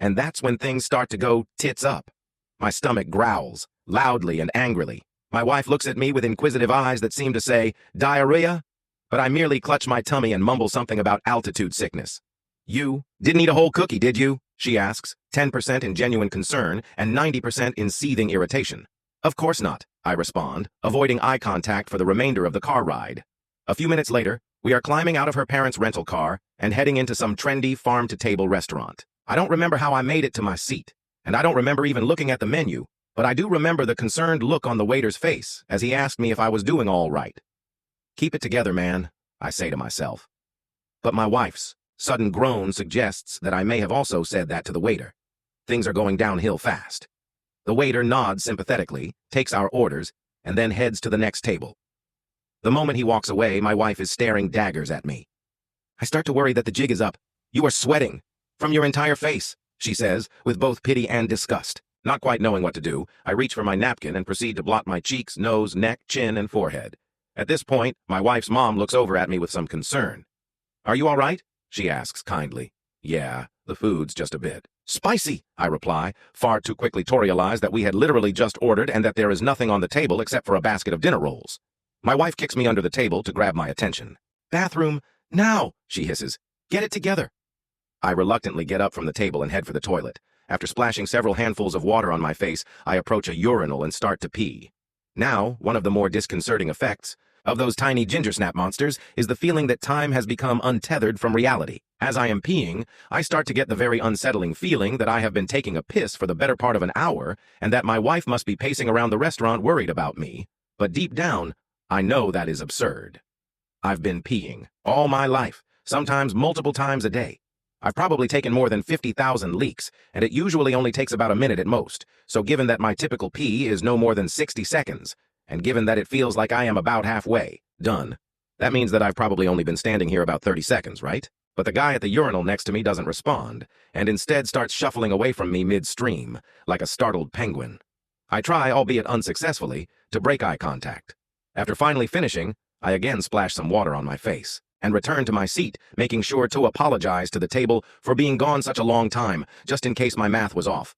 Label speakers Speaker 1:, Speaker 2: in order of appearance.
Speaker 1: And that's when things start to go tits up. My stomach growls, loudly and angrily. My wife looks at me with inquisitive eyes that seem to say, "Diarrhea?" But I merely clutch my tummy and mumble something about altitude sickness. "You didn't eat a whole cookie, did you?" she asks, 10% in genuine concern and 90% in seething irritation. "Of course not," I respond, avoiding eye contact for the remainder of the car ride. A few minutes later, we are climbing out of her parents' rental car and heading into some trendy farm-to-table restaurant. I don't remember how I made it to my seat, and I don't remember even looking at the menu, but I do remember the concerned look on the waiter's face as he asked me if I was doing all right. "Keep it together, man," I say to myself. But my wife's sudden groan suggests that I may have also said that to the waiter. Things are going downhill fast. The waiter nods sympathetically, takes our orders, and then heads to the next table. The moment he walks away, my wife is staring daggers at me. I start to worry that the jig is up. "You are sweating from your entire face," she says, with both pity and disgust. Not quite knowing what to do, I reach for my napkin and proceed to blot my cheeks, nose, neck, chin, and forehead. At this point, my wife's mom looks over at me with some concern. "Are you all right?" she asks kindly. "Yeah, the food's just a bit spicy," I reply, far too quickly to realize that we had literally just ordered and that there is nothing on the table except for a basket of dinner rolls. My wife kicks me under the table to grab my attention. "Bathroom, now," she hisses. "Get it together." I reluctantly get up from the table and head for the toilet. After splashing several handfuls of water on my face, I approach a urinal and start to pee. Now, one of the more disconcerting effects of those tiny ginger snap monsters is the feeling that time has become untethered from reality. As I am peeing, I start to get the very unsettling feeling that I have been taking a piss for the better part of an hour and that my wife must be pacing around the restaurant worried about me. But deep down, I know that is absurd. I've been peeing all my life, sometimes multiple times a day. I've probably taken more than 50,000 leaks, and it usually only takes about a minute at most. So given that my typical pee is no more than 60 seconds, and given that it feels like I am about halfway done, that means that I've probably only been standing here about 30 seconds, right? But the guy at the urinal next to me doesn't respond, and instead starts shuffling away from me midstream, like a startled penguin. I try, albeit unsuccessfully, to break eye contact. After finally finishing, I again splash some water on my face and return to my seat, making sure to apologize to the table for being gone such a long time, just in case my math was off.